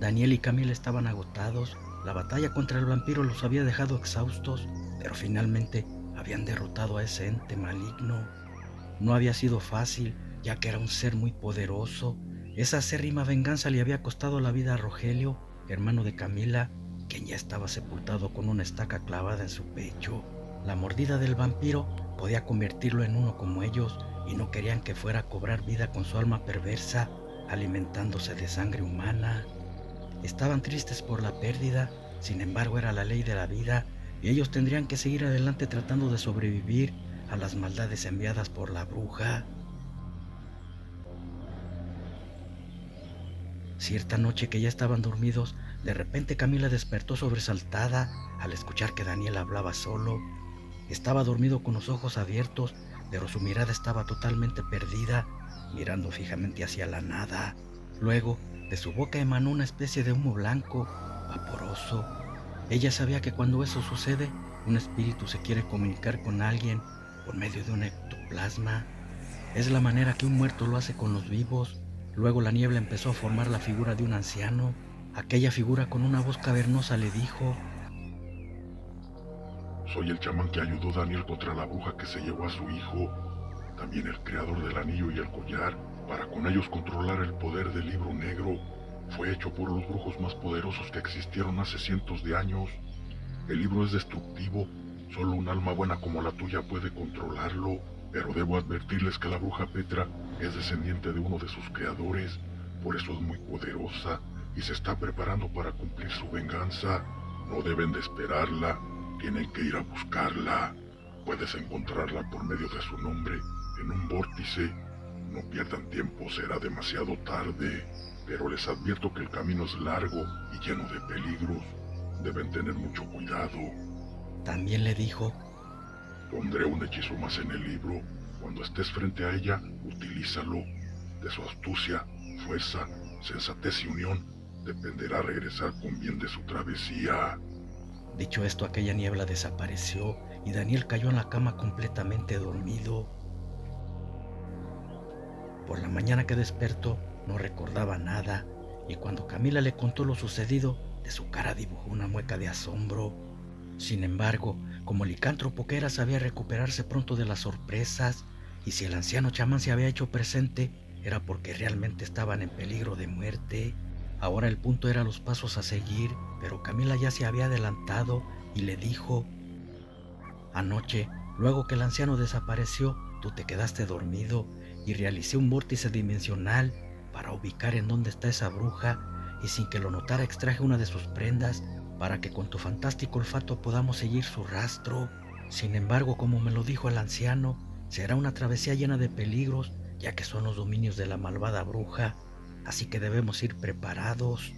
Daniel y Camila estaban agotados. La batalla contra el vampiro los había dejado exhaustos, pero finalmente habían derrotado a ese ente maligno. No había sido fácil, ya que era un ser muy poderoso. Esa acérrima venganza le había costado la vida a Rogelio, hermano de Camila, quien ya estaba sepultado con una estaca clavada en su pecho. La mordida del vampiro podía convertirlo en uno como ellos, y no querían que fuera a cobrar vida con su alma perversa, alimentándose de sangre humana. Estaban tristes por la pérdida, sin embargo era la ley de la vida, y ellos tendrían que seguir adelante tratando de sobrevivir a las maldades enviadas por la bruja. Cierta noche que ya estaban dormidos, de repente Camila despertó sobresaltada al escuchar que Daniel hablaba solo. Estaba dormido con los ojos abiertos, pero su mirada estaba totalmente perdida, mirando fijamente hacia la nada. Luego, de su boca emanó una especie de humo blanco, vaporoso. Ella sabía que cuando eso sucede, un espíritu se quiere comunicar con alguien por medio de un ectoplasma. Es la manera que un muerto lo hace con los vivos. Luego la niebla empezó a formar la figura de un anciano. Aquella figura con una voz cavernosa le dijo: soy el chamán que ayudó a Daniel contra la bruja que se llevó a su hijo. También el creador del anillo y el collar, para con ellos controlar el poder del libro negro. Fue hecho por los brujos más poderosos que existieron hace cientos de años. El libro es destructivo, solo un alma buena como la tuya puede controlarlo, pero debo advertirles que la bruja Petra es descendiente de uno de sus creadores, por eso es muy poderosa y se está preparando para cumplir su venganza. No deben de esperarla, tienen que ir a buscarla. Puedes encontrarla por medio de su nombre, en un vórtice. No pierdan tiempo, será demasiado tarde, pero les advierto que el camino es largo y lleno de peligros. Deben tener mucho cuidado. También le dijo: pondré un hechizo más en el libro. Cuando estés frente a ella, utilízalo. De su astucia, fuerza, sensatez y unión, dependerá regresar con bien de su travesía. Dicho esto, aquella niebla desapareció y Daniel cayó en la cama completamente dormido. Por la mañana que despertó, no recordaba nada, y cuando Camila le contó lo sucedido, de su cara dibujó una mueca de asombro. Sin embargo, como licántropo que era, sabía recuperarse pronto de las sorpresas, y si el anciano chamán se había hecho presente, era porque realmente estaban en peligro de muerte. Ahora el punto era los pasos a seguir, pero Camila ya se había adelantado y le dijo: anoche, luego que el anciano desapareció, tú te quedaste dormido y realicé un vórtice dimensional para ubicar en dónde está esa bruja, y sin que lo notara extraje una de sus prendas para que con tu fantástico olfato podamos seguir su rastro. Sin embargo, como me lo dijo el anciano, será una travesía llena de peligros, ya que son los dominios de la malvada bruja, así que debemos ir preparados.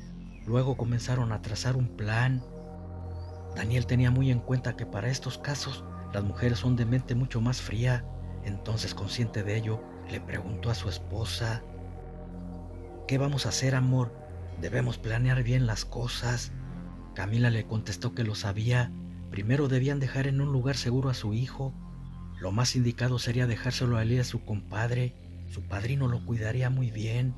Luego comenzaron a trazar un plan. Daniel tenía muy en cuenta que para estos casos las mujeres son de mente mucho más fría, entonces, consciente de ello, le preguntó a su esposa: ¿qué vamos a hacer, amor? Debemos planear bien las cosas. Camila le contestó que lo sabía. Primero debían dejar en un lugar seguro a su hijo. Lo más indicado sería dejárselo a Elías, su compadre. Su padrino lo cuidaría muy bien.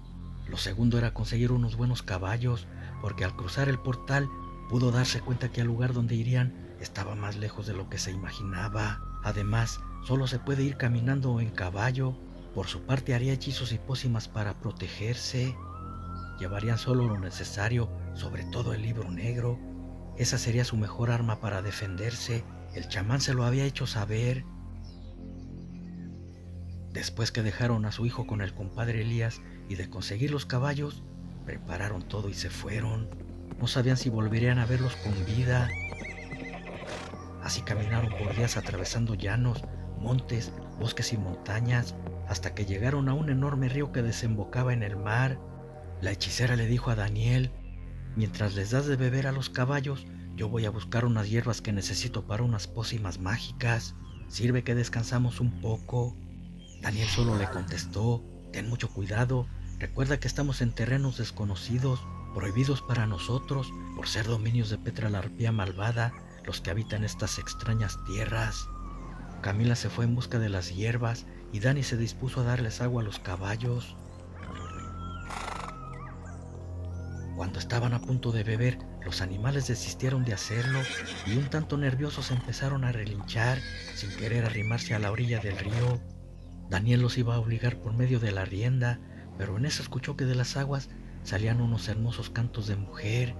Lo segundo era conseguir unos buenos caballos, porque al cruzar el portal pudo darse cuenta que el lugar donde irían estaba más lejos de lo que se imaginaba. Además, solo se puede ir caminando o en caballo. Por su parte, haría hechizos y pócimas para protegerse. Llevarían solo lo necesario, sobre todo el libro negro. Esa sería su mejor arma para defenderse. El chamán se lo había hecho saber. Después que dejaron a su hijo con el compadre Elías y de conseguir los caballos, prepararon todo y se fueron. No sabían si volverían a verlos con vida. Así caminaron por días atravesando llanos, montes, bosques y montañas, hasta que llegaron a un enorme río que desembocaba en el mar. La hechicera le dijo a Daniel: mientras les das de beber a los caballos, yo voy a buscar unas hierbas que necesito para unas pócimas mágicas. Sirve que descansamos un poco. Daniel solo le contestó: ten mucho cuidado, recuerda que estamos en terrenos desconocidos, prohibidos para nosotros, por ser dominios de Petra la arpía malvada, los que habitan estas extrañas tierras. Camila se fue en busca de las hierbas y Dani se dispuso a darles agua a los caballos. Cuando estaban a punto de beber, los animales desistieron de hacerlo y un tanto nerviosos empezaron a relinchar sin querer arrimarse a la orilla del río. Daniel los iba a obligar por medio de la rienda, pero en eso escuchó que de las aguas salían unos hermosos cantos de mujer.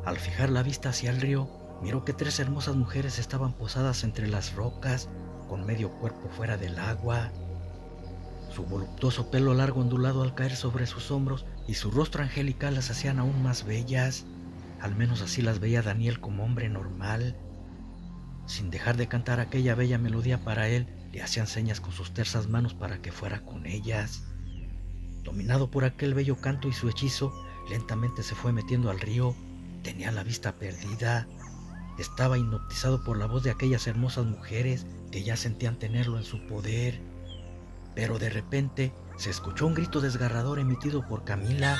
Al fijar la vista hacia el río, miró que 3 hermosas mujeres estaban posadas entre las rocas, con medio cuerpo fuera del agua. Su voluptuoso pelo largo ondulado al caer sobre sus hombros y su rostro angelical las hacían aún más bellas. Al menos así las veía Daniel como hombre normal. Sin dejar de cantar aquella bella melodía para él, le hacían señas con sus tersas manos para que fuera con ellas. Dominado por aquel bello canto y su hechizo, lentamente se fue metiendo al río. Tenía la vista perdida. Estaba hipnotizado por la voz de aquellas hermosas mujeres que ya sentían tenerlo en su poder. Pero de repente se escuchó un grito desgarrador emitido por Camila.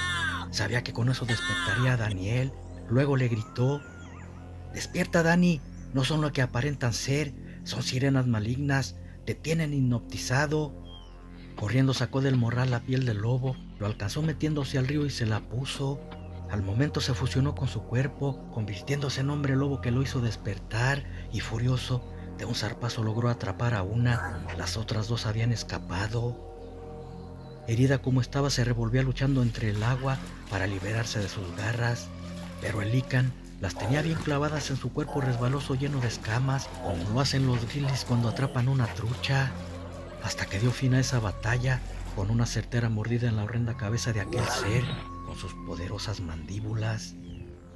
Sabía que con eso despertaría a Daniel. Luego le gritó: «Despierta, Dani, no son lo que aparentan ser, son sirenas malignas, te tienen hipnotizado». Corriendo sacó del morral la piel del lobo, lo alcanzó metiéndose al río y se la puso. Al momento se fusionó con su cuerpo, convirtiéndose en hombre lobo que lo hizo despertar, y furioso, de un zarpazo logró atrapar a una, las otras 2 habían escapado. Herida como estaba, se revolvía luchando entre el agua para liberarse de sus garras, pero el lícan las tenía bien clavadas en su cuerpo resbaloso lleno de escamas, como lo hacen los grizzlies cuando atrapan una trucha, hasta que dio fin a esa batalla con una certera mordida en la horrenda cabeza de aquel ser con sus poderosas mandíbulas.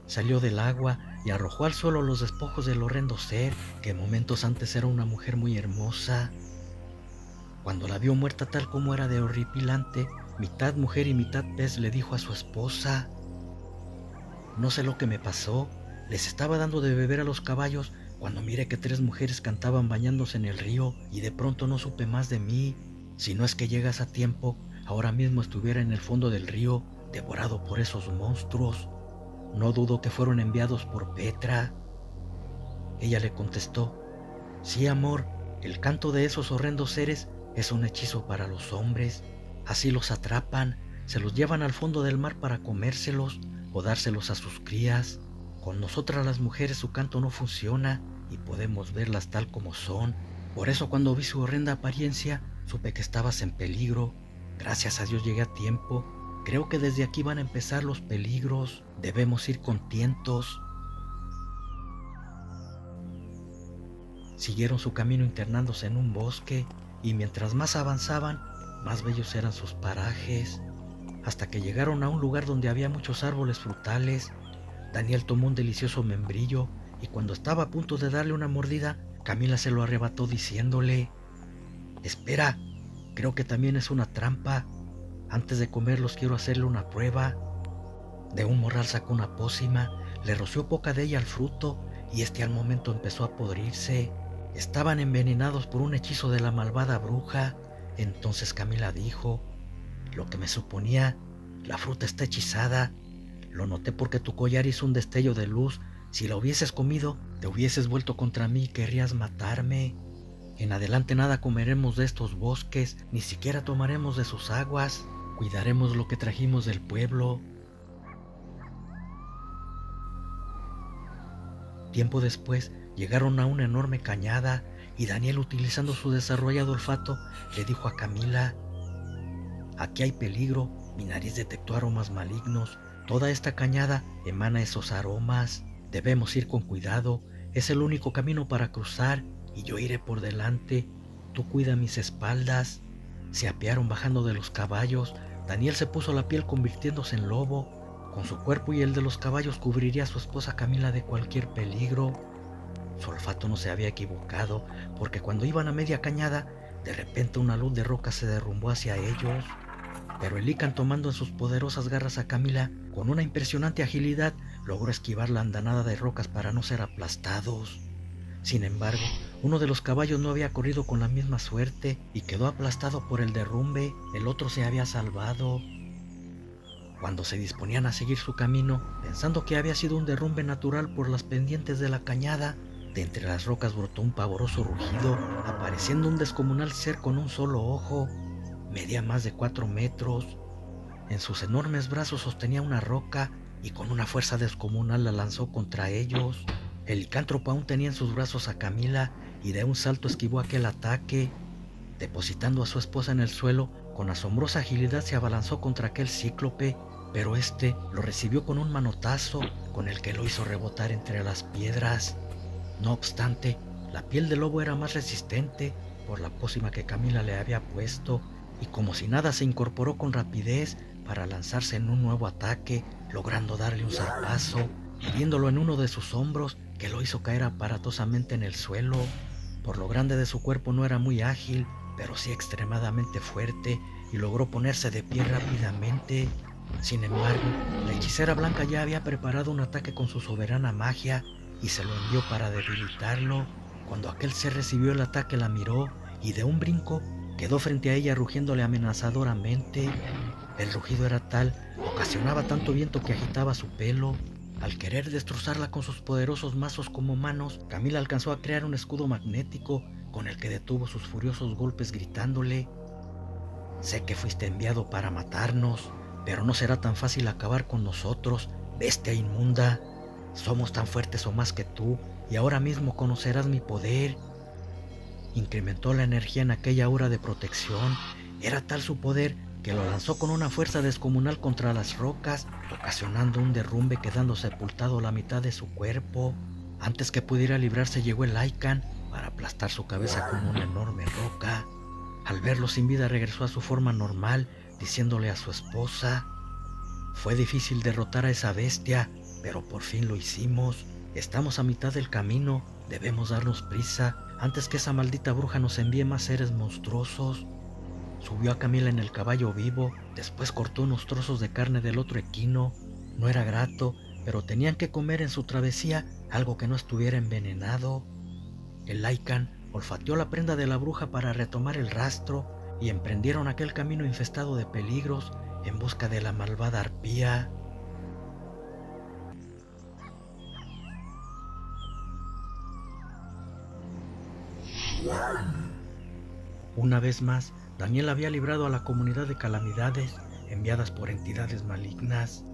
Salió del agua y arrojó al suelo los despojos del horrendo ser, que momentos antes era una mujer muy hermosa. Cuando la vio muerta tal como era de horripilante, mitad mujer y mitad pez, le dijo a su esposa: «No sé lo que me pasó, les estaba dando de beber a los caballos cuando miré que 3 mujeres cantaban bañándose en el río y de pronto no supe más de mí. Si no es que llegas a tiempo, ahora mismo estuviera en el fondo del río, devorado por esos monstruos. No dudo que fueron enviados por Petra». Ella le contestó: «Sí, amor, el canto de esos horrendos seres es un hechizo para los hombres. Así los atrapan, se los llevan al fondo del mar para comérselos o dárselos a sus crías. Con nosotras las mujeres su canto no funciona y podemos verlas tal como son. Por eso cuando vi su horrenda apariencia, supe que estabas en peligro. Gracias a Dios llegué a tiempo. Creo que desde aquí van a empezar los peligros. Debemos ir con tientos». Siguieron su camino internándose en un bosque, y mientras más avanzaban, más bellos eran sus parajes, hasta que llegaron a un lugar donde había muchos árboles frutales. Daniel tomó un delicioso membrillo, y cuando estaba a punto de darle una mordida, Camila se lo arrebató diciéndole: «Espera, creo que también es una trampa. Antes de comerlos quiero hacerle una prueba». De un morral sacó una pócima, le roció poca de ella al fruto, y este al momento empezó a podrirse. Estaban envenenados por un hechizo de la malvada bruja. Entonces Camila dijo: «Lo que me suponía, la fruta está hechizada. Lo noté porque tu collar hizo un destello de luz. Si la hubieses comido, te hubieses vuelto contra mí y querrías matarme. En adelante nada comeremos de estos bosques, ni siquiera tomaremos de sus aguas. Cuidaremos lo que trajimos del pueblo». Tiempo después llegaron a una enorme cañada y Daniel, utilizando su desarrollado olfato, le dijo a Camila: «Aquí hay peligro, mi nariz detectó aromas malignos. Toda esta cañada emana esos aromas. Debemos ir con cuidado, es el único camino para cruzar y yo iré por delante. Tú cuida mis espaldas». Se apearon bajando de los caballos. Daniel se puso la piel convirtiéndose en lobo. Con su cuerpo y el de los caballos cubriría a su esposa Camila de cualquier peligro. Su olfato no se había equivocado, porque cuando iban a media cañada, de repente una luz de roca se derrumbó hacia ellos. Pero el lícan, tomando en sus poderosas garras a Camila, con una impresionante agilidad, logró esquivar la andanada de rocas para no ser aplastados. Sin embargo, uno de los caballos no había corrido con la misma suerte y quedó aplastado por el derrumbe. El otro se había salvado. Cuando se disponían a seguir su camino, pensando que había sido un derrumbe natural por las pendientes de la cañada, de entre las rocas brotó un pavoroso rugido, apareciendo un descomunal ser con un solo ojo. Medía más de 4 metros. En sus enormes brazos sostenía una roca, y con una fuerza descomunal la lanzó contra ellos. El licántropo aún tenía en sus brazos a Camila y de un salto esquivó aquel ataque. Depositando a su esposa en el suelo, con asombrosa agilidad se abalanzó contra aquel cíclope, pero este lo recibió con un manotazo con el que lo hizo rebotar entre las piedras. No obstante, la piel del lobo era más resistente por la pócima que Camila le había puesto, y como si nada se incorporó con rapidez para lanzarse en un nuevo ataque, logrando darle un zarpazo, hiriéndolo en uno de sus hombros, que lo hizo caer aparatosamente en el suelo. Por lo grande de su cuerpo no era muy ágil, pero sí extremadamente fuerte, y logró ponerse de pie rápidamente. Sin embargo, la hechicera blanca ya había preparado un ataque con su soberana magia y se lo envió para debilitarlo. Cuando aquel ser recibió el ataque, la miró y de un brinco quedó frente a ella rugiéndole amenazadoramente. El rugido era tal, ocasionaba tanto viento que agitaba su pelo. Al querer destrozarla con sus poderosos mazos como manos, Camila alcanzó a crear un escudo magnético con el que detuvo sus furiosos golpes gritándole: «Sé que fuiste enviado para matarnos, pero no será tan fácil acabar con nosotros, bestia inmunda. Somos tan fuertes o más que tú, y ahora mismo conocerás mi poder». Incrementó la energía en aquella aura de protección. Era tal su poder que lo lanzó con una fuerza descomunal contra las rocas, ocasionando un derrumbe, quedando sepultado la mitad de su cuerpo. Antes que pudiera librarse llegó el Lycan para aplastar su cabeza con una enorme roca. Al verlo sin vida regresó a su forma normal, diciéndole a su esposa: «Fue difícil derrotar a esa bestia, pero por fin lo hicimos. Estamos a mitad del camino, debemos darnos prisa antes que esa maldita bruja nos envíe más seres monstruosos». Subió a Camila en el caballo vivo, después cortó unos trozos de carne del otro equino. No era grato, pero tenían que comer en su travesía algo que no estuviera envenenado. El Lycan olfateó la prenda de la bruja para retomar el rastro y emprendieron aquel camino infestado de peligros en busca de la malvada arpía. Una vez más, Daniel había librado a la comunidad de calamidades enviadas por entidades malignas,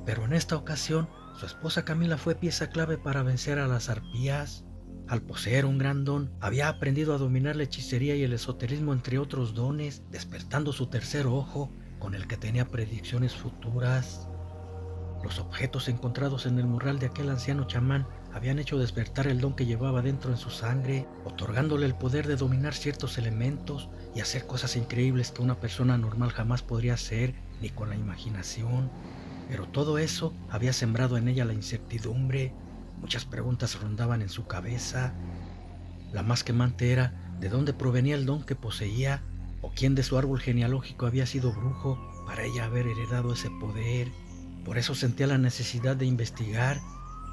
pero en esta ocasión su esposa Camila fue pieza clave para vencer a las arpías. Al poseer un gran don, había aprendido a dominar la hechicería y el esoterismo, entre otros dones, despertando su tercer ojo, con el que tenía predicciones futuras. Los objetos encontrados en el mural de aquel anciano chamán habían hecho despertar el don que llevaba dentro en su sangre, otorgándole el poder de dominar ciertos elementos y hacer cosas increíbles que una persona normal jamás podría hacer, ni con la imaginación. Pero todo eso había sembrado en ella la incertidumbre. Muchas preguntas rondaban en su cabeza. La más quemante era de dónde provenía el don que poseía, o quién de su árbol genealógico había sido brujo para ella haber heredado ese poder. Por eso sentía la necesidad de investigar.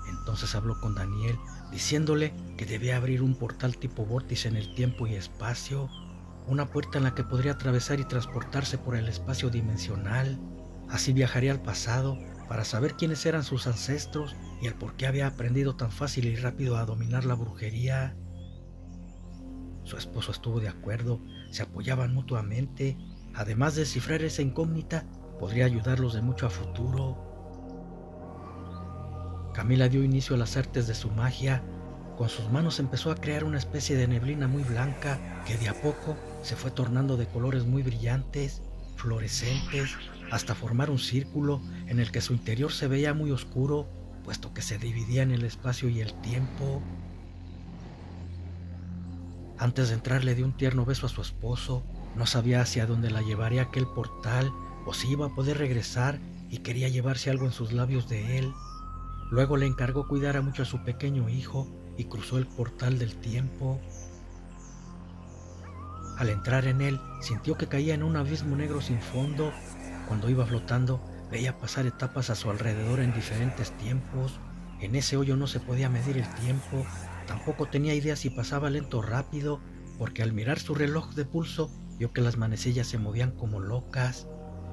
Entonces habló con Daniel, diciéndole que debía abrir un portal tipo vórtice en el tiempo y espacio, una puerta en la que podría atravesar y transportarse por el espacio dimensional. Así viajaría al pasado para saber quiénes eran sus ancestros y el por qué había aprendido tan fácil y rápido a dominar la brujería. Su esposo estuvo de acuerdo, se apoyaban mutuamente. Además de descifrar esa incógnita, podría ayudarlos de mucho a futuro. Camila dio inicio a las artes de su magia. Con sus manos empezó a crear una especie de neblina muy blanca que de a poco se fue tornando de colores muy brillantes, fluorescentes, hasta formar un círculo en el que su interior se veía muy oscuro, puesto que se dividía en el espacio y el tiempo. Antes de entrar le dio un tierno beso a su esposo. No sabía hacia dónde la llevaría aquel portal o si iba a poder regresar, y quería llevarse algo en sus labios de él. Luego le encargó cuidar mucho a su pequeño hijo y cruzó el portal del tiempo. Al entrar en él, sintió que caía en un abismo negro sin fondo. Cuando iba flotando, veía pasar etapas a su alrededor en diferentes tiempos. En ese hoyo no se podía medir el tiempo. Tampoco tenía idea si pasaba lento o rápido, porque al mirar su reloj de pulso, vio que las manecillas se movían como locas.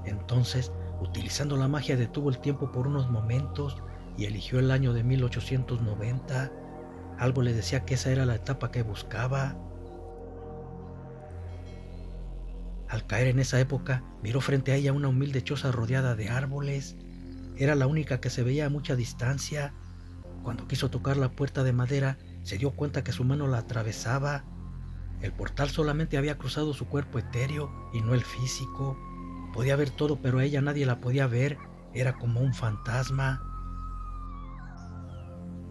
Entonces, utilizando la magia, detuvo el tiempo por unos momentos y eligió el año de 1890. Algo le decía que esa era la etapa que buscaba. Al caer en esa época, miró frente a ella una humilde choza rodeada de árboles. era la única que se veía a mucha distancia. Cuando quiso tocar la puerta de madera, se dio cuenta que su mano la atravesaba. El portal solamente había cruzado su cuerpo etéreo y no el físico. Podía ver todo, pero a ella nadie la podía ver. Era como un fantasma.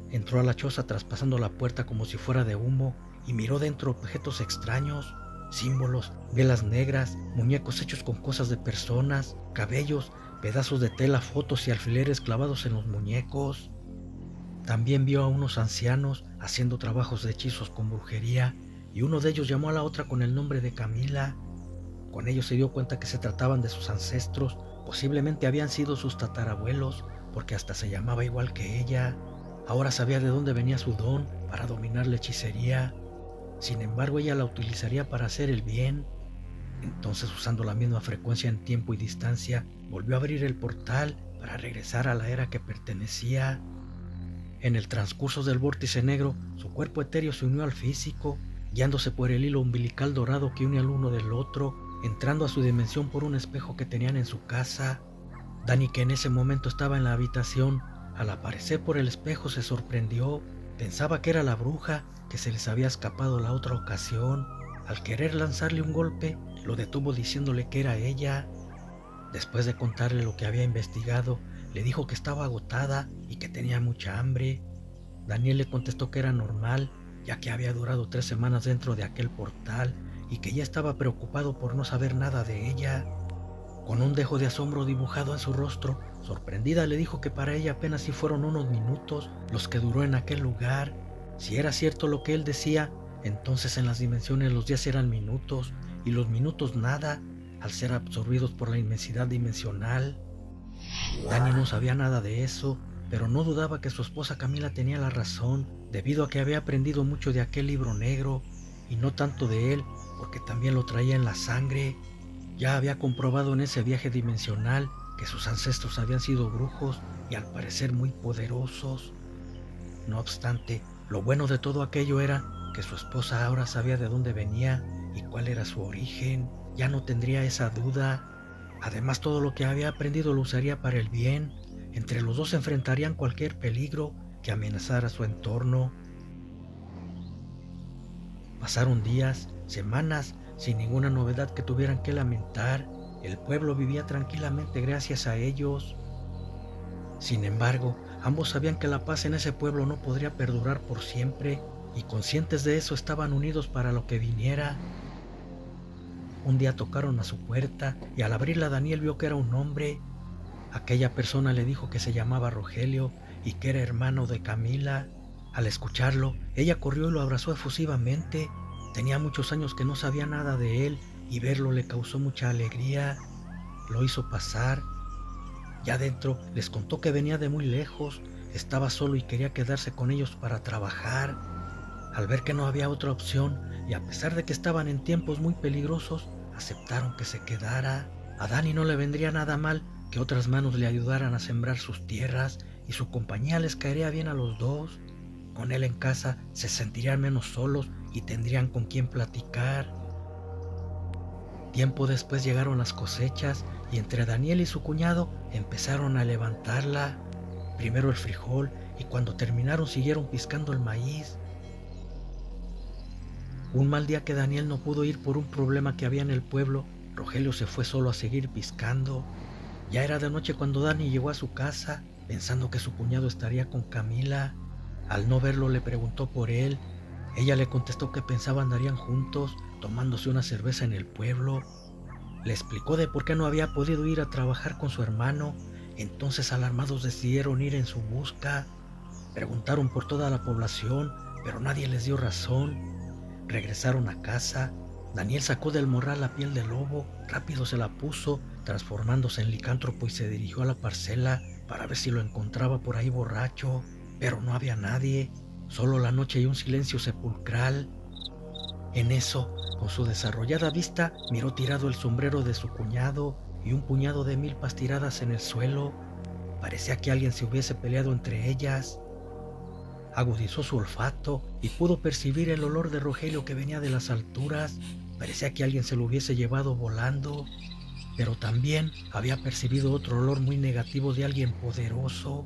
Entró a la choza traspasando la puerta como si fuera de humo y miró dentro objetos extraños, símbolos, velas negras, muñecos hechos con cosas de personas, cabellos, pedazos de tela, fotos y alfileres clavados en los muñecos. También vio a unos ancianos haciendo trabajos de hechizos con brujería y uno de ellos llamó a la otra con el nombre de Camila. Con ello se dio cuenta que se trataban de sus ancestros, posiblemente habían sido sus tatarabuelos, porque hasta se llamaba igual que ella. Ahora sabía de dónde venía su don para dominar la hechicería. Sin embargo, ella la utilizaría para hacer el bien. Entonces, usando la misma frecuencia en tiempo y distancia, volvió a abrir el portal para regresar a la era que pertenecía. En el transcurso del vórtice negro, su cuerpo etéreo se unió al físico, guiándose por el hilo umbilical dorado que une al uno del otro, entrando a su dimensión por un espejo que tenían en su casa. Dani, que en ese momento estaba en la habitación, al aparecer por el espejo se sorprendió. Pensaba que era la bruja que se les había escapado la otra ocasión. Al querer lanzarle un golpe, lo detuvo diciéndole que era ella. Después de contarle lo que había investigado, le dijo que estaba agotada y que tenía mucha hambre. Daniel le contestó que era normal, ya que había durado 3 semanas dentro de aquel portal y que ya estaba preocupado por no saber nada de ella. Con un dejo de asombro dibujado en su rostro, sorprendida le dijo que para ella apenas si fueron unos minutos los que duró en aquel lugar. Si era cierto lo que él decía, entonces en las dimensiones los días eran minutos y los minutos nada, al ser absorbidos por la inmensidad dimensional. Dani no sabía nada de eso, pero no dudaba que su esposa Camila tenía la razón, debido a que había aprendido mucho de aquel libro negro, y no tanto de él, porque también lo traía en la sangre. Ya había comprobado en ese viaje dimensional que sus ancestros habían sido brujos y al parecer muy poderosos. No obstante, lo bueno de todo aquello era que su esposa ahora sabía de dónde venía y cuál era su origen. Ya no tendría esa duda. Además, todo lo que había aprendido lo usaría para el bien. Entre los dos enfrentarían cualquier peligro que amenazara su entorno. Pasaron días, semanas, sin ninguna novedad que tuvieran que lamentar. El pueblo vivía tranquilamente gracias a ellos. Sin embargo, ambos sabían que la paz en ese pueblo no podría perdurar por siempre, y conscientes de eso estaban unidos para lo que viniera. Un día tocaron a su puerta y al abrirla Daniel vio que era un hombre. Aquella persona le dijo que se llamaba Rogelio y que era hermano de Camila. Al escucharlo, ella corrió y lo abrazó efusivamente. Tenía muchos años que no sabía nada de él y verlo le causó mucha alegría. Lo hizo pasar. Ya dentro les contó que venía de muy lejos, estaba solo y quería quedarse con ellos para trabajar. Al ver que no había otra opción y a pesar de que estaban en tiempos muy peligrosos, aceptaron que se quedara. A Dani no le vendría nada mal que otras manos le ayudaran a sembrar sus tierras y su compañía les caería bien a los dos. Con él en casa se sentirían menos solos y tendrían con quién platicar. Tiempo después llegaron las cosechas y entre Daniel y su cuñado empezaron a levantarla. Primero el frijol y cuando terminaron siguieron piscando el maíz. Un mal día que Daniel no pudo ir por un problema que había en el pueblo, Rogelio se fue solo a seguir piscando. Ya era de noche cuando Dani llegó a su casa, pensando que su cuñado estaría con Camila. Al no verlo le preguntó por él. Ella le contestó que pensaba andarían juntos, tomándose una cerveza en el pueblo. Le explicó de por qué no había podido ir a trabajar con su hermano. Entonces alarmados decidieron ir en su busca. Preguntaron por toda la población, pero nadie les dio razón. Regresaron a casa. Daniel sacó del morral la piel de lobo, rápido se la puso, transformándose en licántropo y se dirigió a la parcela para ver si lo encontraba por ahí borracho, pero no había nadie, solo la noche y un silencio sepulcral. En eso, con su desarrollada vista, miró tirado el sombrero de su cuñado y un puñado de milpas tiradas en el suelo. Parecía que alguien se hubiese peleado entre ellas. Agudizó su olfato y pudo percibir el olor de Rogelio que venía de las alturas. Parecía que alguien se lo hubiese llevado volando. pero también había percibido otro olor muy negativo de alguien poderoso.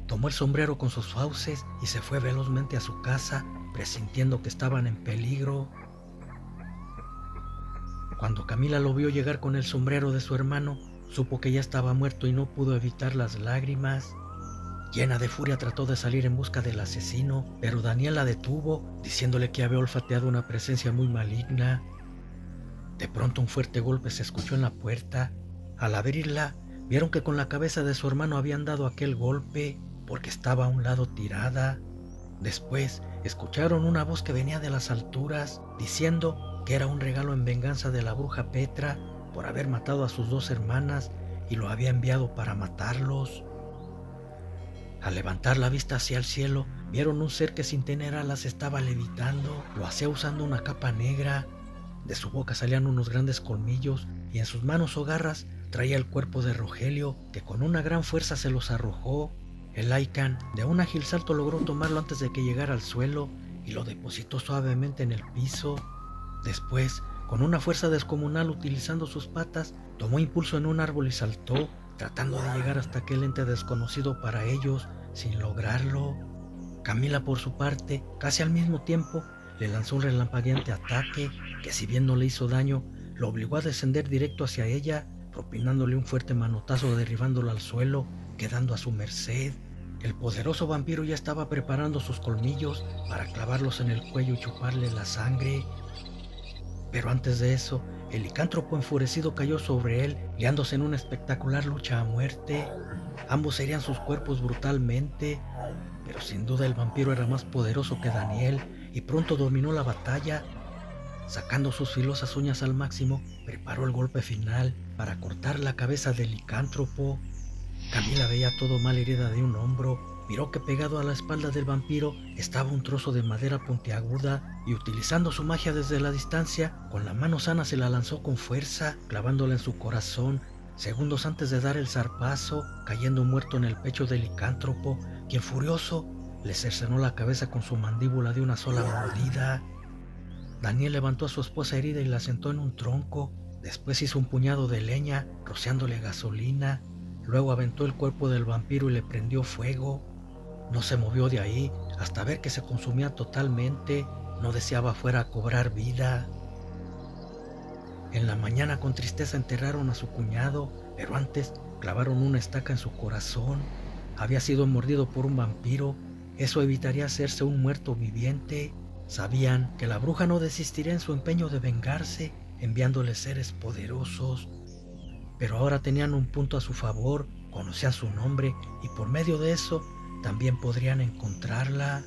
Tomó el sombrero con sus fauces y se fue velozmente a su casa, presintiendo que estaban en peligro. Cuando Camila lo vio llegar con el sombrero de su hermano, supo que ya estaba muerto y no pudo evitar las lágrimas. Llena de furia trató de salir en busca del asesino, pero Daniel la detuvo, diciéndole que había olfateado una presencia muy maligna. De pronto un fuerte golpe se escuchó en la puerta. Al abrirla, vieron que con la cabeza de su hermano habían dado aquel golpe, porque estaba a un lado tirada. Después escucharon una voz que venía de las alturas, diciendo que era un regalo en venganza de la bruja Petra por haber matado a sus 2 hermanas y lo había enviado para matarlos. Al levantar la vista hacia el cielo, vieron un ser que sin tener alas estaba levitando. Lo hacía usando una capa negra. De su boca salían unos grandes colmillos y en sus manos o garras traía el cuerpo de Rogelio, que con una gran fuerza se los arrojó. El Lycan de un ágil salto logró tomarlo antes de que llegara al suelo y lo depositó suavemente en el piso. Después, con una fuerza descomunal utilizando sus patas, tomó impulso en un árbol y saltó, tratando de llegar hasta aquel ente desconocido para ellos, sin lograrlo. Camila, por su parte, casi al mismo tiempo, le lanzó un relampagueante ataque que, si bien no le hizo daño, lo obligó a descender directo hacia ella, propinándole un fuerte manotazo derribándolo al suelo, quedando a su merced. El poderoso vampiro ya estaba preparando sus colmillos para clavarlos en el cuello y chuparle la sangre. Pero antes de eso, el licántropo enfurecido cayó sobre él, liándose en una espectacular lucha a muerte. Ambos herían sus cuerpos brutalmente, pero sin duda el vampiro era más poderoso que Daniel y pronto dominó la batalla. Sacando sus filosas uñas al máximo, preparó el golpe final para cortar la cabeza del licántropo. Camila veía todo mal herida de un hombro. Miró que pegado a la espalda del vampiro estaba un trozo de madera puntiaguda y, utilizando su magia desde la distancia, con la mano sana se la lanzó con fuerza, clavándola en su corazón, segundos antes de dar el zarpazo, cayendo muerto en el pecho del licántropo, quien, furioso, le cercenó la cabeza con su mandíbula de una sola mordida. Daniel levantó a su esposa herida y la sentó en un tronco. Después hizo un puñado de leña, rociándole gasolina. Luego aventó el cuerpo del vampiro y le prendió fuego. No se movió de ahí hasta ver que se consumía totalmente. No deseaba fuera a cobrar vida. En la mañana, con tristeza, enterraron a su cuñado, pero antes clavaron una estaca en su corazón. Había sido mordido por un vampiro. Eso evitaría hacerse un muerto viviente. Sabían que la bruja no desistiría en su empeño de vengarse, enviándole seres poderosos. Pero ahora tenían un punto a su favor, conocían su nombre y por medio de eso también podrían encontrarla.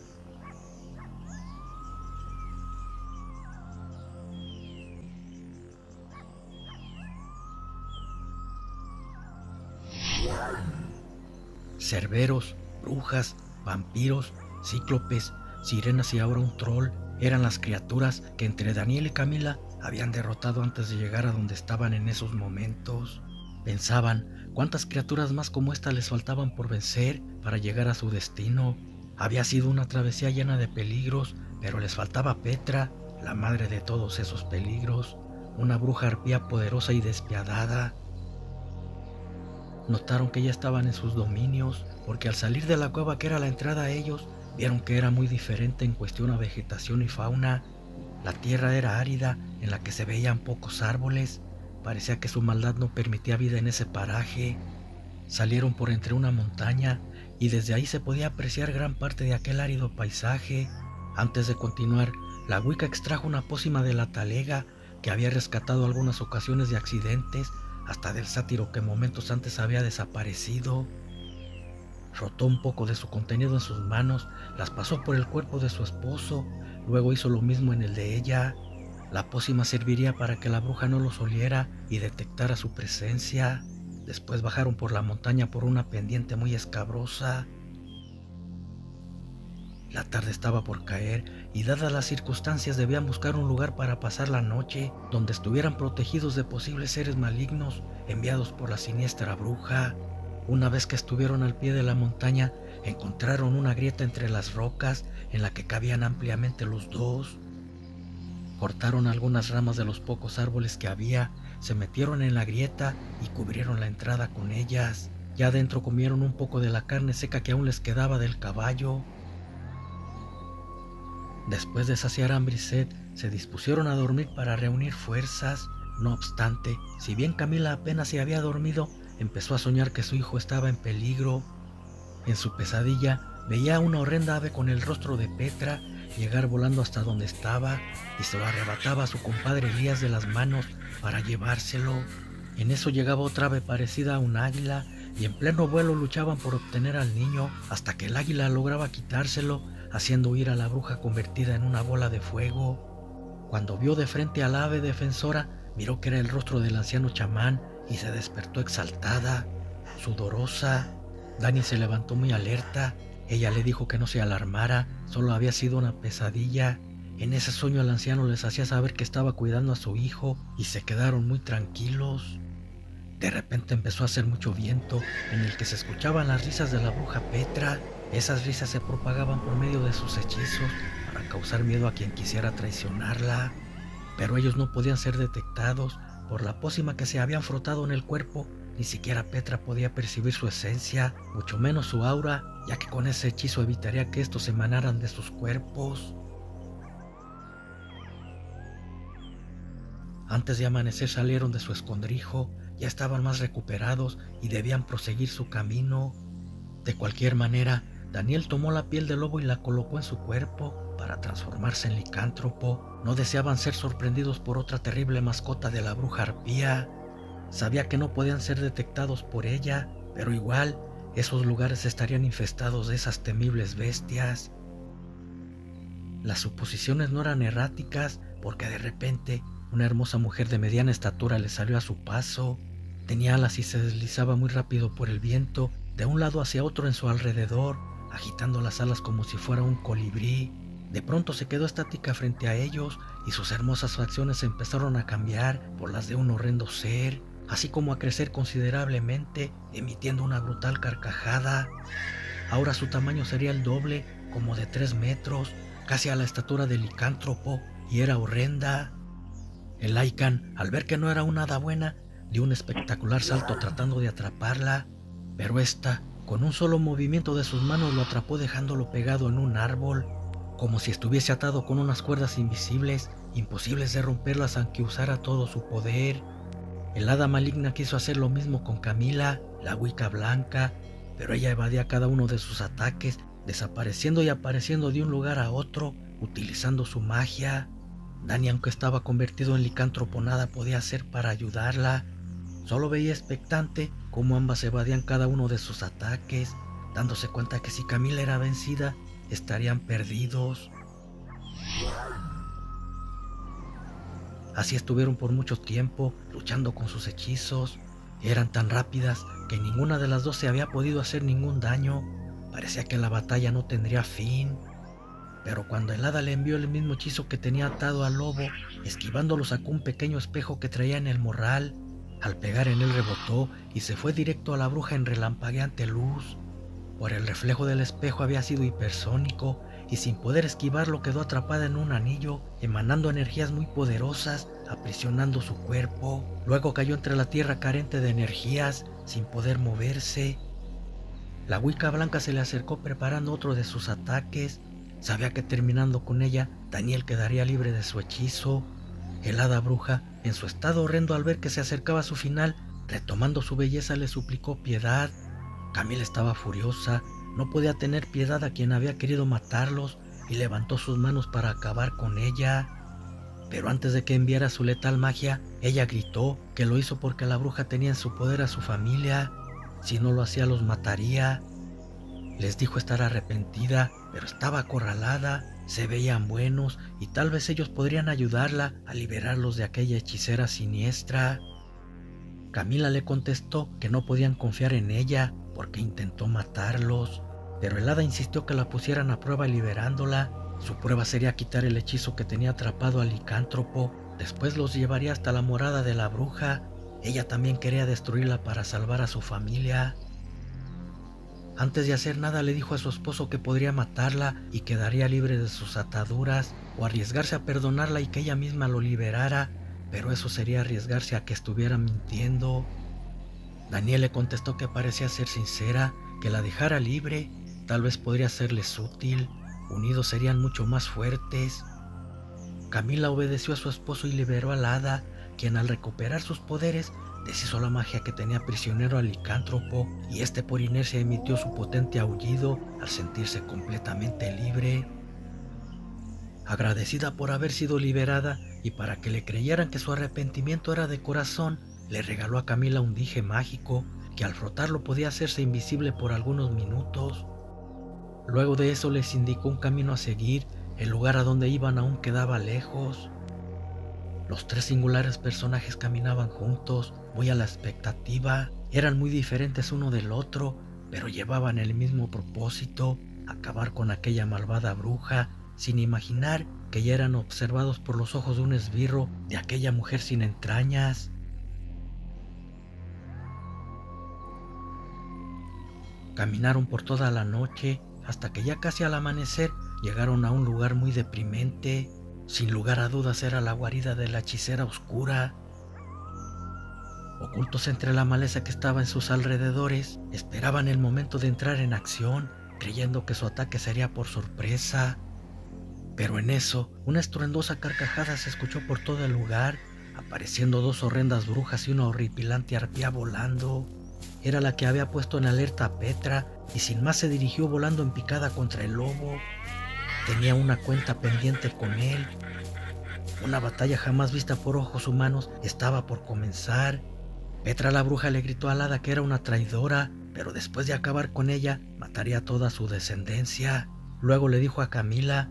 Cerberos, brujas, vampiros, cíclopes, sirenas y ahora un troll eran las criaturas que entre Daniel y Camila habían derrotado antes de llegar a donde estaban en esos momentos. Pensaban cuántas criaturas más como esta les faltaban por vencer para llegar a su destino. Había sido una travesía llena de peligros, pero les faltaba Petra, la madre de todos esos peligros, una bruja arpía poderosa y despiadada. Notaron que ya estaban en sus dominios, porque al salir de la cueva que era la entrada a ellos, vieron que era muy diferente en cuestión a vegetación y fauna. La tierra era árida, en la que se veían pocos árboles. Parecía que su maldad no permitía vida en ese paraje. Salieron por entre una montaña y desde ahí se podía apreciar gran parte de aquel árido paisaje. Antes de continuar, la Wicca extrajo una pócima de la talega que había rescatado algunas ocasiones de accidentes, hasta del sátiro que momentos antes había desaparecido. Rotó un poco de su contenido en sus manos, las pasó por el cuerpo de su esposo, luego hizo lo mismo en el de ella. La pócima serviría para que la bruja no los oliera y detectara su presencia. Después bajaron por la montaña por una pendiente muy escabrosa. La tarde estaba por caer y, dadas las circunstancias, debían buscar un lugar para pasar la noche donde estuvieran protegidos de posibles seres malignos enviados por la siniestra bruja. Una vez que estuvieron al pie de la montaña, encontraron una grieta entre las rocas en la que cabían ampliamente los dos. Cortaron algunas ramas de los pocos árboles que había, se metieron en la grieta y cubrieron la entrada con ellas. Ya adentro comieron un poco de la carne seca que aún les quedaba del caballo. Después de saciar hambre y sed, se dispusieron a dormir para reunir fuerzas. No obstante, si bien Camila apenas se había dormido, empezó a soñar que su hijo estaba en peligro. En su pesadilla, veía a una horrenda ave con el rostro de Petra llegar volando hasta donde estaba y se lo arrebataba a su compadre Elías de las manos para llevárselo. En eso llegaba otra ave parecida a un águila y en pleno vuelo luchaban por obtener al niño hasta que el águila lograba quitárselo, haciendo huir a la bruja convertida en una bola de fuego. Cuando vio de frente al ave defensora, miró que era el rostro del anciano chamán y se despertó exaltada, sudorosa. Dani se levantó muy alerta. Ella le dijo que no se alarmara, solo había sido una pesadilla. En ese sueño el anciano les hacía saber que estaba cuidando a su hijo y se quedaron muy tranquilos. De repente empezó a hacer mucho viento, en el que se escuchaban las risas de la bruja Petra. Esas risas se propagaban por medio de sus hechizos para causar miedo a quien quisiera traicionarla. Pero ellos no podían ser detectados por la pócima que se habían frotado en el cuerpo. Ni siquiera Petra podía percibir su esencia, mucho menos su aura, ya que con ese hechizo evitaría que estos emanaran de sus cuerpos. Antes de amanecer salieron de su escondrijo, ya estaban más recuperados y debían proseguir su camino. De cualquier manera, Daniel tomó la piel del lobo y la colocó en su cuerpo para transformarse en licántropo. No deseaban ser sorprendidos por otra terrible mascota de la bruja arpía. Sabía que no podían ser detectados por ella, pero igual esos lugares estarían infestados de esas temibles bestias. Las suposiciones no eran erráticas, porque de repente una hermosa mujer de mediana estatura le salió a su paso. Tenía alas y se deslizaba muy rápido por el viento, de un lado hacia otro en su alrededor, agitando las alas como si fuera un colibrí. De pronto se quedó estática frente a ellos y sus hermosas facciones empezaron a cambiar por las de un horrendo ser, así como a crecer considerablemente, emitiendo una brutal carcajada. Ahora su tamaño sería el doble, como de 3 metros, casi a la estatura del licántropo, y era horrenda. El Lycan, al ver que no era una hada buena, dio un espectacular salto tratando de atraparla, pero esta, con un solo movimiento de sus manos, lo atrapó dejándolo pegado en un árbol, como si estuviese atado con unas cuerdas invisibles, imposibles de romperlas aunque usara todo su poder. El hada maligna quiso hacer lo mismo con Camila, la Wicca blanca, pero ella evadía cada uno de sus ataques, desapareciendo y apareciendo de un lugar a otro, utilizando su magia. Dani, aunque estaba convertido en licántropo, nada podía hacer para ayudarla. Solo veía expectante cómo ambas evadían cada uno de sus ataques, dándose cuenta que si Camila era vencida, estarían perdidos. Así estuvieron por mucho tiempo, luchando con sus hechizos. Eran tan rápidas que ninguna de las dos se había podido hacer ningún daño. Parecía que la batalla no tendría fin. Pero cuando el hada le envió el mismo hechizo que tenía atado al lobo, esquivándolo sacó un pequeño espejo que traía en el morral. Al pegar en él rebotó y se fue directo a la bruja en relampagueante luz. Por el reflejo del espejo había sido hipersónico y sin poder esquivarlo quedó atrapada en un anillo, emanando energías muy poderosas, aprisionando su cuerpo. Luego cayó entre la tierra carente de energías, sin poder moverse. La Wicca blanca se le acercó preparando otro de sus ataques. Sabía que terminando con ella, Daniel quedaría libre de su hechizo. El hada bruja, en su estado horrendo al ver que se acercaba a su final, retomando su belleza, le suplicó piedad. Camila estaba furiosa, no podía tener piedad a quien había querido matarlos y levantó sus manos para acabar con ella. Pero antes de que enviara su letal magia, ella gritó que lo hizo porque la bruja tenía en su poder a su familia. Si no lo hacía, los mataría. Les dijo estar arrepentida, pero estaba acorralada. Se veían buenos y tal vez ellos podrían ayudarla a liberarlos de aquella hechicera siniestra. Camila le contestó que no podían confiar en ella porque intentó matarlos, pero el hada insistió que la pusieran a prueba liberándola. Su prueba sería quitar el hechizo que tenía atrapado al licántropo. Después los llevaría hasta la morada de la bruja. Ella también quería destruirla para salvar a su familia. Antes de hacer nada le dijo a su esposo que podría matarla y quedaría libre de sus ataduras. o arriesgarse a perdonarla y que ella misma lo liberara, pero eso sería arriesgarse a que estuviera mintiendo. Daniel le contestó que parecía ser sincera, que la dejara libre, tal vez podría serles útil, unidos serían mucho más fuertes. Camila obedeció a su esposo y liberó al hada, quien al recuperar sus poderes deshizo la magia que tenía prisionero al licántropo, y este por inercia emitió su potente aullido al sentirse completamente libre. Agradecida por haber sido liberada y para que le creyeran que su arrepentimiento era de corazón, le regaló a Camila un dije mágico que al frotarlo podía hacerse invisible por algunos minutos. Luego de eso les indicó un camino a seguir. El lugar a donde iban aún quedaba lejos. Los tres singulares personajes caminaban juntos, muy a la expectativa. Eran muy diferentes uno del otro, pero llevaban el mismo propósito: acabar con aquella malvada bruja, sin imaginar que ya eran observados por los ojos de un esbirro, de aquella mujer sin entrañas. Caminaron por toda la noche, hasta que ya casi al amanecer llegaron a un lugar muy deprimente. Sin lugar a dudas era la guarida de la hechicera oscura. Ocultos entre la maleza que estaba en sus alrededores, esperaban el momento de entrar en acción, creyendo que su ataque sería por sorpresa. Pero en eso, una estruendosa carcajada se escuchó por todo el lugar, apareciendo dos horrendas brujas y una horripilante arpía volando. Era la que había puesto en alerta a Petra, y sin más se dirigió volando en picada contra el lobo. Tenía una cuenta pendiente con él. Una batalla jamás vista por ojos humanos estaba por comenzar. Petra la bruja le gritó al hada que era una traidora, pero después de acabar con ella, mataría a toda su descendencia. Luego le dijo a Camila: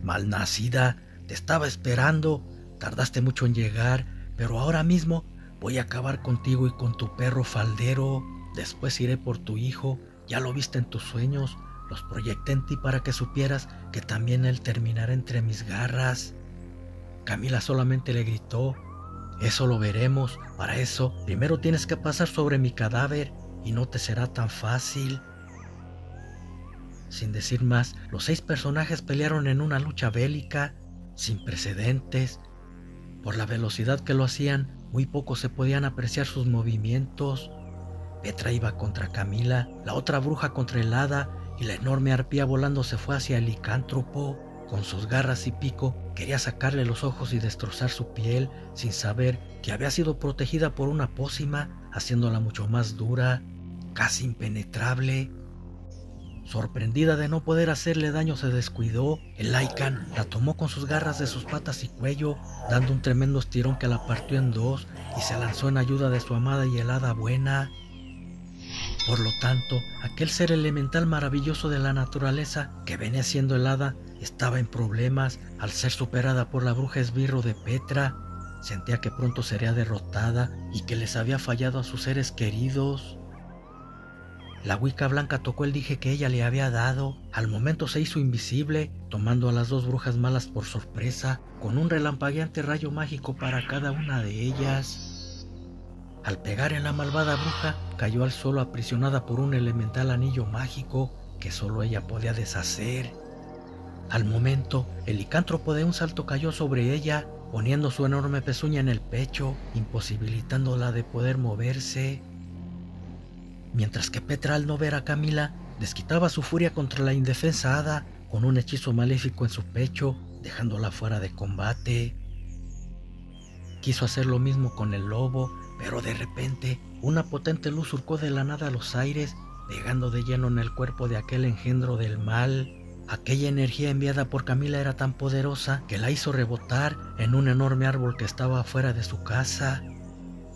«Malnacida, te estaba esperando, tardaste mucho en llegar, pero ahora mismo voy a acabar contigo y con tu perro faldero. Después iré por tu hijo, ya lo viste en tus sueños, los proyecté en ti para que supieras que también él terminará entre mis garras». Camila solamente le gritó: «Eso lo veremos, para eso primero tienes que pasar sobre mi cadáver y no te será tan fácil». Sin decir más, los 6 personajes pelearon en una lucha bélica sin precedentes. Por la velocidad que lo hacían, muy poco se podían apreciar sus movimientos. Petra iba contra Camila, la otra bruja contra el hada, y la enorme arpía volando se fue hacia el licántropo. Con sus garras y pico quería sacarle los ojos y destrozar su piel, sin saber que había sido protegida por una pócima, haciéndola mucho más dura, casi impenetrable. Sorprendida de no poder hacerle daño, se descuidó. El Lycan la tomó con sus garras de sus patas y cuello, dando un tremendo estirón que la partió en dos, y se lanzó en ayuda de su amada y el hada buena. Por lo tanto, aquel ser elemental maravilloso de la naturaleza que venía siendo el hada estaba en problemas al ser superada por la bruja esbirro de Petra. Sentía que pronto sería derrotada y que les había fallado a sus seres queridos. La Wicca blanca tocó el dije que ella le había dado. Al momento se hizo invisible, tomando a las 2 brujas malas por sorpresa, con un relampagueante rayo mágico para cada una de ellas. Al pegar en la malvada bruja, cayó al suelo aprisionada por un elemental anillo mágico que solo ella podía deshacer. Al momento, el licántropo de un salto cayó sobre ella, poniendo su enorme pezuña en el pecho, imposibilitándola de poder moverse. Mientras que Petra, al no ver a Camila, desquitaba su furia contra la indefensa hada con un hechizo maléfico en su pecho, dejándola fuera de combate. Quiso hacer lo mismo con el lobo, pero de repente una potente luz surcó de la nada los aires, pegando de lleno en el cuerpo de aquel engendro del mal. Aquella energía enviada por Camila era tan poderosa que la hizo rebotar en un enorme árbol que estaba afuera de su casa.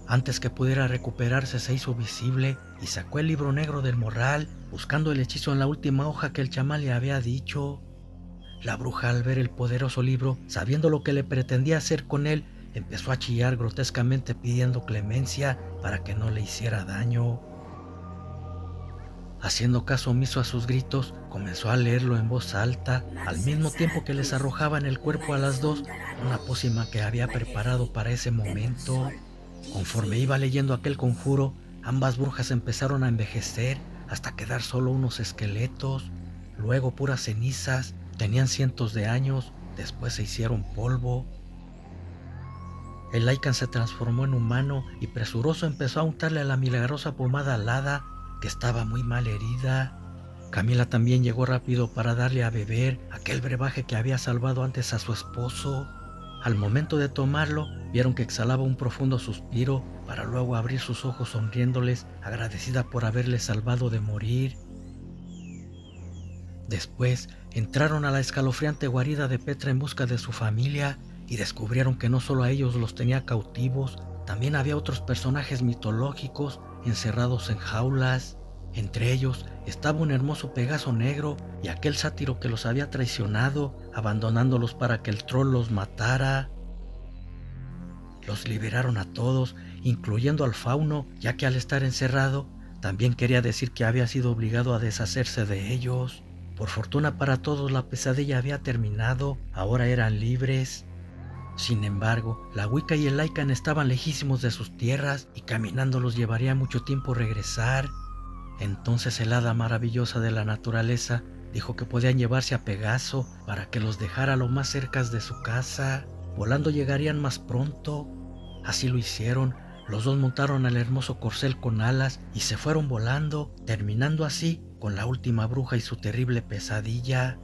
Antes que pudiera recuperarse, se hizo visible y sacó el libro negro del morral, buscando el hechizo en la última hoja que el chamán le había dicho. La bruja, al ver el poderoso libro, sabiendo lo que le pretendía hacer con él, empezó a chillar grotescamente pidiendo clemencia para que no le hiciera daño. Haciendo caso omiso a sus gritos, comenzó a leerlo en voz alta, al mismo tiempo que les arrojaba en el cuerpo a las 2 una pócima que había preparado para ese momento. Conforme iba leyendo aquel conjuro, ambas brujas empezaron a envejecer hasta quedar solo unos esqueletos, luego puras cenizas. Tenían cientos de años, después se hicieron polvo. El Lycan se transformó en humano y presuroso empezó a untarle a la milagrosa pomada alada, que estaba muy mal herida. Camila también llegó rápido para darle a beber aquel brebaje que había salvado antes a su esposo. Al momento de tomarlo, vieron que exhalaba un profundo suspiro para luego abrir sus ojos sonriéndoles, agradecida por haberle salvado de morir. Después entraron a la escalofriante guarida de Petra en busca de su familia y descubrieron que no solo a ellos los tenía cautivos, también había otros personajes mitológicos encerrados en jaulas. Entre ellos estaba un hermoso Pegaso negro y aquel sátiro que los había traicionado, abandonándolos para que el troll los matara. Los liberaron a todos, incluyendo al fauno, ya que al estar encerrado, también quería decir que había sido obligado a deshacerse de ellos. Por fortuna para todos, la pesadilla había terminado, ahora eran libres. Sin embargo, la Wicca y el Lycan estaban lejísimos de sus tierras y caminando los llevaría mucho tiempo regresar. Entonces el hada maravillosa de la naturaleza dijo que podían llevarse a Pegaso para que los dejara lo más cerca de su casa. Volando llegarían más pronto. Así lo hicieron. Los dos montaron al hermoso corcel con alas y se fueron volando, terminando así con la última bruja y su terrible pesadilla.